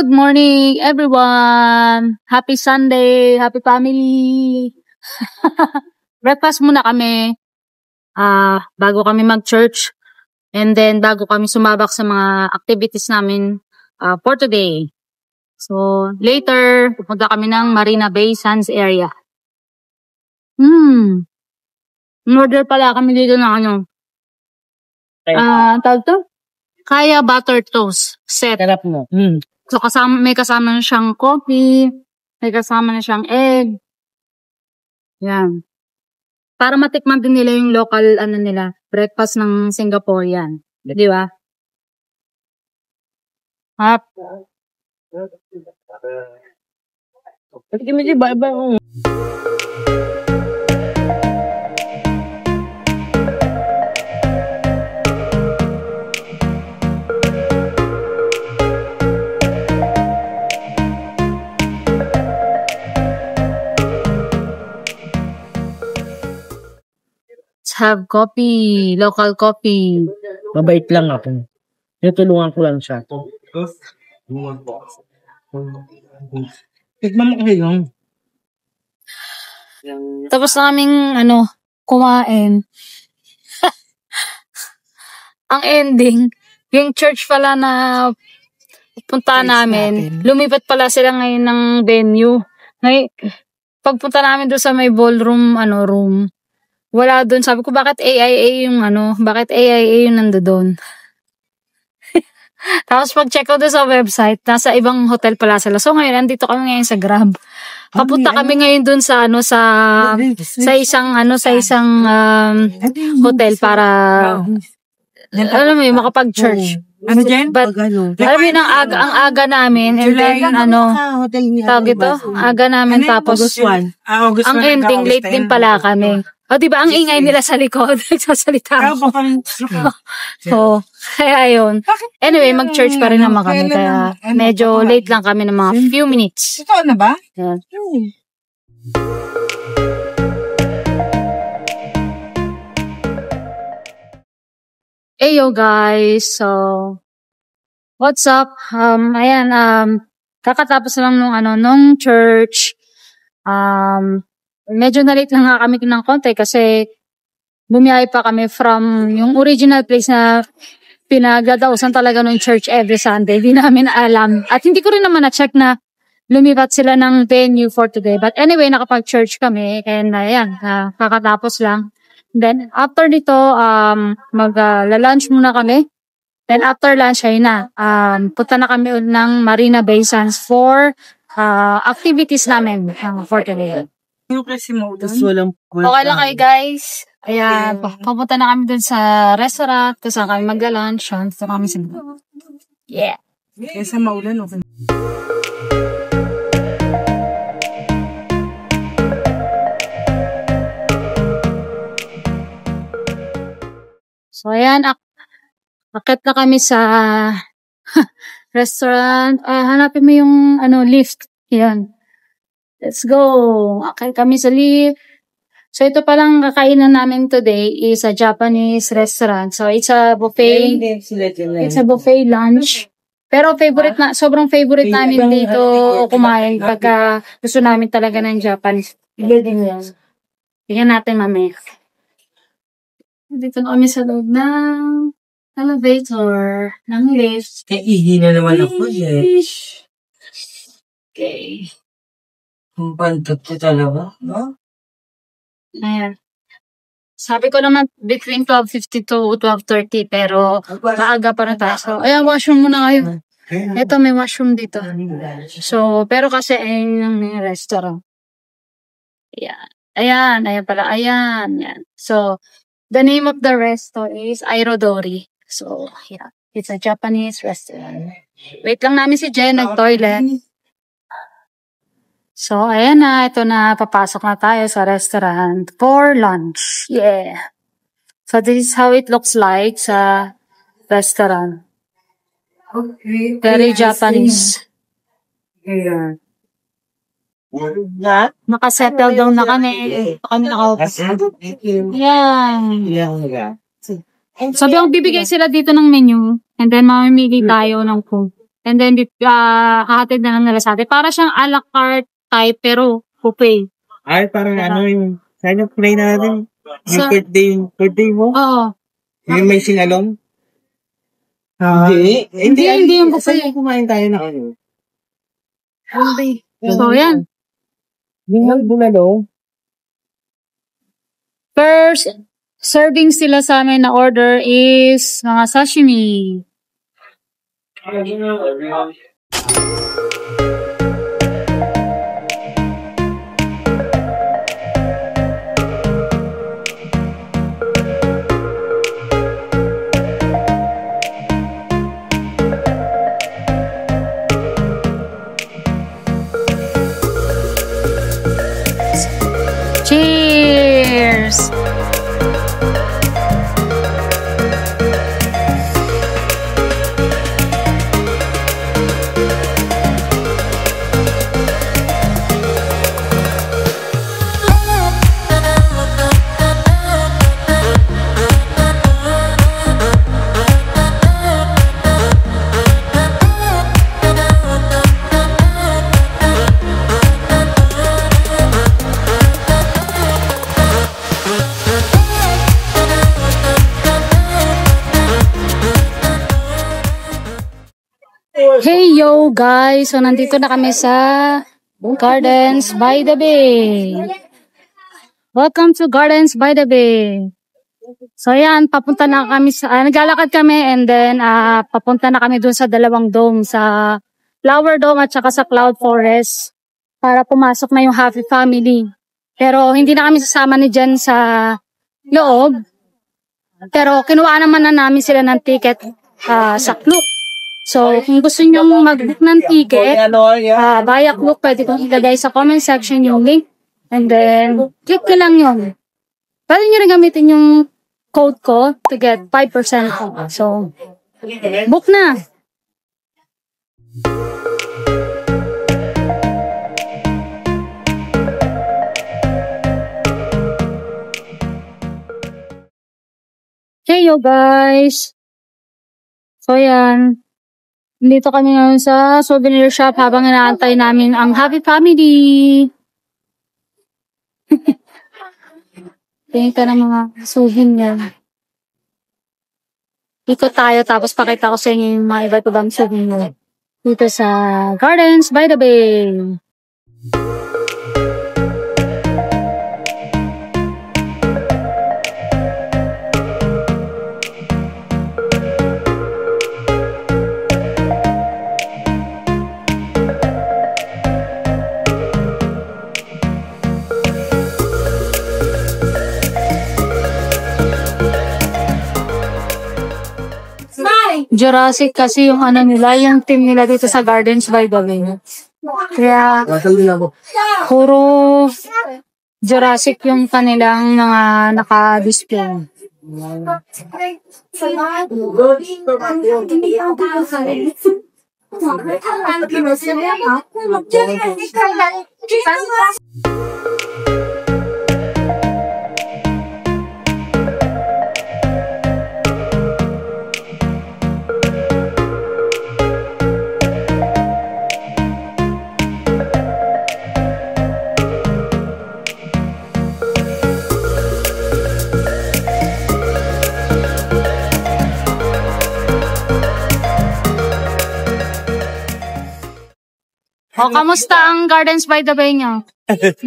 Good morning, everyone! Happy Sunday! Happy family! Breakfast muna kami bago kami mag-church. And then, bago kami sumabak sa mga activities namin for today. So, later, pupunta kami ng Marina Bay Sands area. Order pala kami dito ng tawag to? Kaya butter toast set. Sarap mo. So, may kasama na siyang coffee, may kasama na siyang egg. Yan. Para matikman din nila yung local, breakfast ng Singaporean. Di ba? Pati kami di ba? Let's have coffee. Local coffee. Mabait lang ako. Tinutulungan ko lang siya. Tikman mo kasi yung. Tapos na kaming, kumain. Ang ending, yung church pala na punta namin, lumipat pala sila ngayon ng venue. Ngayon, pagpunta namin doon sa may ballroom, room, wala doon. Sabi ko, bakit AIA yung nando doon? Tapos pag-check out doon sa website, nasa ibang hotel pala sila. So ngayon, nandito kami ngayon sa Grab. Papunta kami ngayon doon sa isang hotel para alam mo yun, makapag-church. But, alam mo yun, ang aga namin, and then, tawag ito, aga namin, tapos, ang ending, late din pala kami. O, diba, ang ingay nila sa likod, nagsasalita. So, kaya yun. Anyway, mag-church pa rin naman kami, kaya medyo late lang kami ng mga few minutes. Ito na ba? Yan. Hey yo guys, so what's up? Ayan, kakatapos lang nung church. Medyo na late lang nga kami ng konti kasi bumiyahe pa kami from yung original place na pinagdadausan talaga ng church every Sunday. Hindi namin alam. At hindi ko rin naman na-check na lumipat sila ng venue for today. But anyway, nakapag-church kami and ayan, kakatapos lang. Then, after nito, mag-lunch muna kami. Then, after lunch, ayun na. Punta na kami ng Marina Bay Sands for activities namin for today. Okay lang kayo, guys. Ayan, papunta na kami dun sa restaurant kung saan kami mag-lunch. So, kami sa yeah. Kesa maulan, okay. So, ayan, akit na kami sa restaurant. Hanapin mo yung lift. Yan. Let's go. Akit kami sa lift. So, ito palang kakainan namin today is a Japanese restaurant. So, it's a buffet. It's a buffet lunch. Pero sobrang favorite namin dito kumain pagka gusto namin talaga ng Japanese. Tingnan natin mamaya. Dito na kami sa loob ng elevator, ng lift. Ihi na naman ako eh. Okay. Ang pantot ko talaga, no? Ayan. Sabi ko naman between 12:50 to 12:30 pero maaga pa na tayo. So, ayan, washroom muna kayo. Ito, may washroom dito. So, pero kasi ayun yung restaurant. Ayan pala. Ayan. So, the name of the resto is Airodori. So, yeah. It's a Japanese restaurant. Wait lang namin si Jen, nag-toilet. So, ayan na. Ito na. Papasok na tayo sa restaurant for lunch. Yeah. So, this is how it looks like sa restaurant. Okay. Very Japanese. Yeah. Nakasettle down na kami. Kami nakaupo. Yan. Sabi ko, bibigay sila dito ng menu. And then, mamimili tayo ng food. And then, hahatid na lang nila sa atin. Para siyang a la carte type, pero buffet. Ay, parang ano yung, saan yung play natin? Yung birthday mo? Oo. Yung may singalong? Hindi yung buffet. Saan kumain tayo na ano? So, yan. Yung bunalo? First serving sila sa amin na order is mga sashimi. Cheers! Hey yo guys! So nandito na kami sa Gardens by the Bay. Welcome to Gardens by the Bay. So yan, papunta na kami sa, naglalakad kami and then papunta na kami dun sa dalawang dome, sa Flower Dome at saka sa Cloud Forest para pumasok na yung Happy Family. Pero hindi na kami sasama ni Jen sa loob. Pero kinuha naman na namin sila ng ticket sa Klook. So, kung gusto nyo mag-book ng ticket, via Klook, pwede kong ilagay sa comment section yung link. And then, click nyo lang yun. Pwede nyo rin gamitin yung code ko to get 5% off. So, book na! Hey yo guys! So, yan. Dito kami ngayon sa souvenir shop habang inaantay namin ang Happy Family. Tingin ka ng mga souvenir. Ikot tayo tapos pakita ko sa inyo yung mga iba't ibang souvenir. Dito sa Gardens by the Bay. Jurassic kasi yung ano nila, yung team nila dito sa Gardens by the Bay. Kaya, puro Jurassic yung kanilang mga naka-display. O, kamusta ang Gardens by the Bay nyo?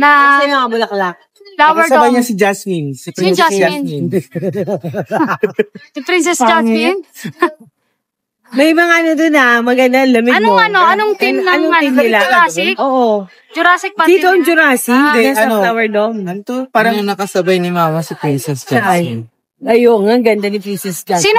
Na Sino nga bulaklak? Flower Kasabay niya Dome. si Jasmine. Si Sino Princess Jasmine? Jasmine. Si Princess Jasmine? May mga ano dun maganda, lamig mo. Anong team ng team nila? Jurassic? Oo. Jurassic pa Dito ang din. Jurassic, nasa Flower Dome. Parang nakasabay ni Mama si Princess Jasmine. Ayun, ang ganda ni Princess Jasmine.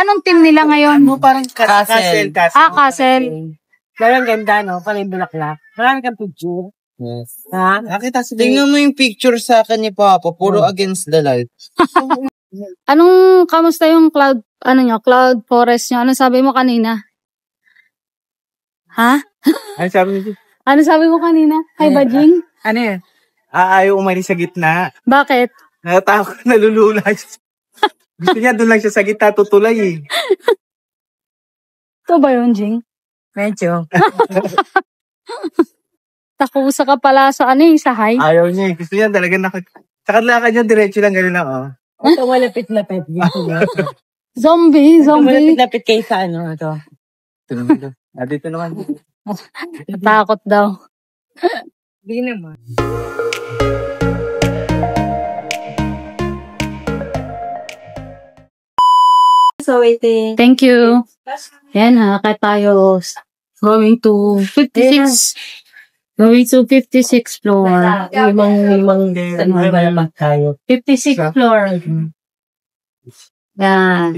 Anong team nila ngayon? Parang castle. Castle. Parang ganda, no? Parang yung bulaklak. Parang kang picture. Yes. Ha? Nakita si Tingnan mo yung picture sa akin ni Papa, puro against the light. Kamusta yung cloud forest nyo? Ano sabi mo kanina? Ha? Ano sabi niyo? Ano sabi mo kanina? Hi, Bajing? Ano yan? Ayaw umalis sa gitna. Bakit? Natatakot, nalulula siya. Gusto niya doon lang siya sa gitna tutulay eh. Ito ba yun, Jing? Medyo. Takusa ka pala sa sa high. Ayaw niya eh. Gusto niya talaga Tsaka lakad niya, diretso lang, gano'n lang, oh. Ito malapit-lapit. Zombie. Malapit-lapit kayo sa ano ito. Dito naman. Natakot daw. Hindi naman. So waiting. Thank you. Yan ha, kaya tayo going to 56. Going to 56 floor. Limang limang tayo. 56 floor. Yan.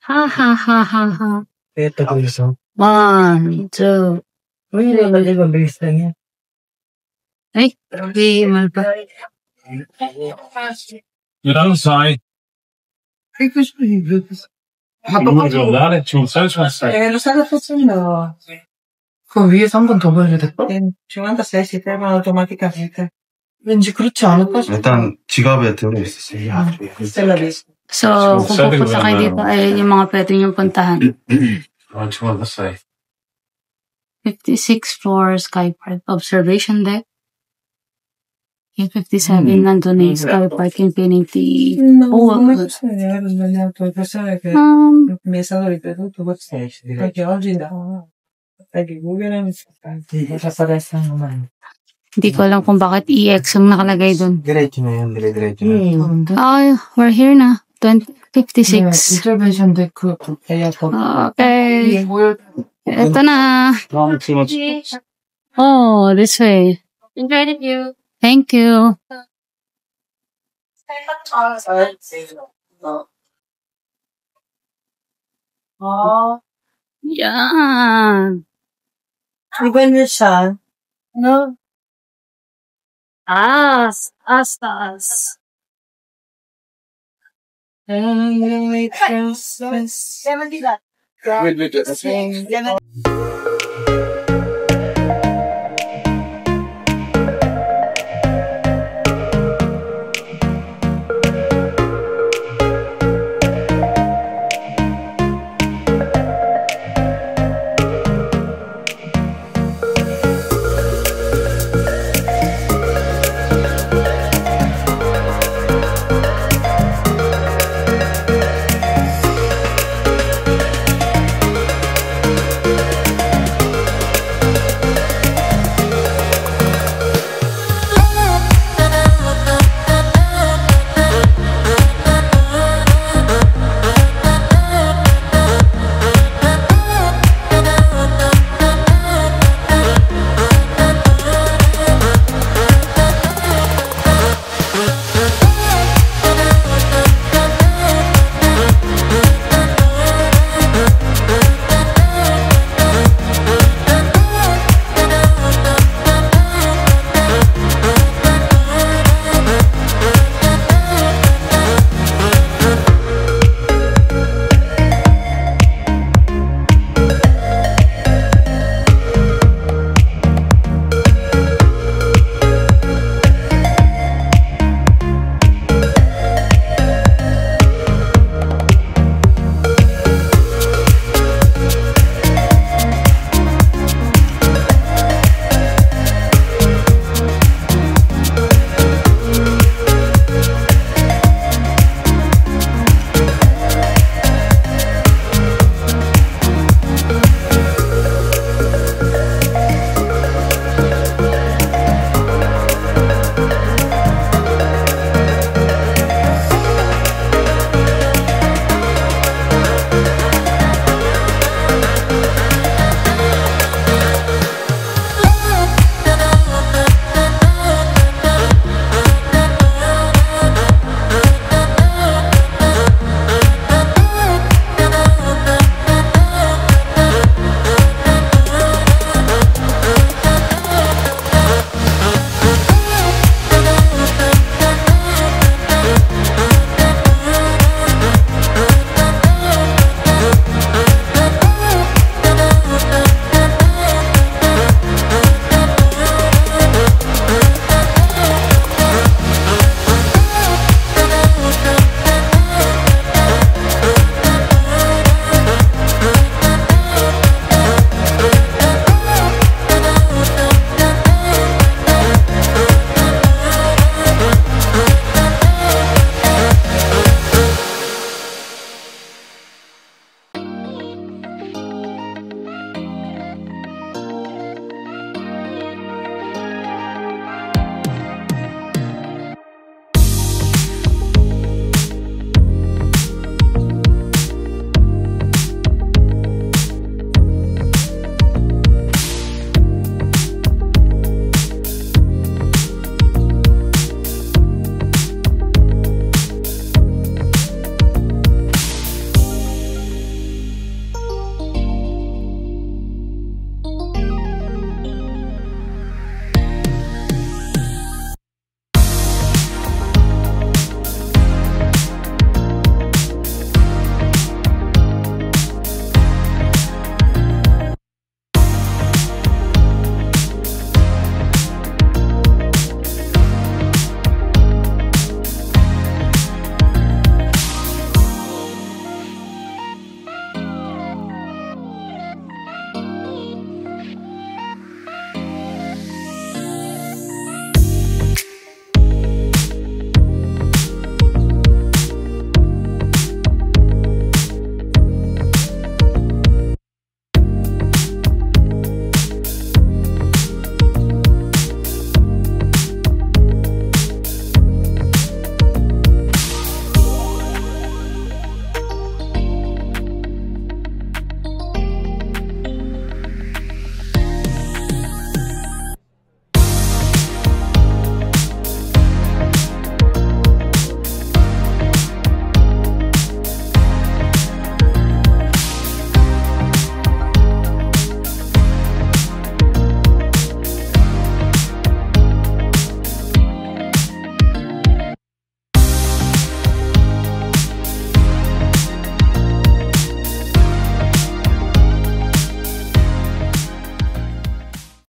Ha. Ito ko gusto. 1, 2. Uy, limang bilis lang yan. Ay, okay, mal pa. You're outside. You 올라가래. 지금 쌀쌀쌀. Eh, lo sarà facendo. 그 위에서 한 번 더 봐야 돼. 56 si fermano automaticamente. 왠지 그렇지 않을까 싶어. 일단 지갑에 들어있었어요. Questa è la lista. So, kung pupunta kayo dito, ay yung mga pwede nyo puntahan. 지금 올랐어요. 56 floor Sky Park Observation Deck. Yung 57, nandun na yung Sky Park Infinity. No, come posso vedere? Ho sbagliato le persone che mi è stato ripetuto questo. Perché oggi no. Perché Google mi sa. Cosa saresti naman? Hindi ko alam kung bakit EX ang nakalagay dun. Diretso na yun, diretso na. Oh, we're here na. 56. Observation deck. Kaya po. Okay. Ito na. Oh, this way. Enjoy the view. Thank you. Oh. Yan. Iba niya siya. No? Taas. And you make sense. Wait.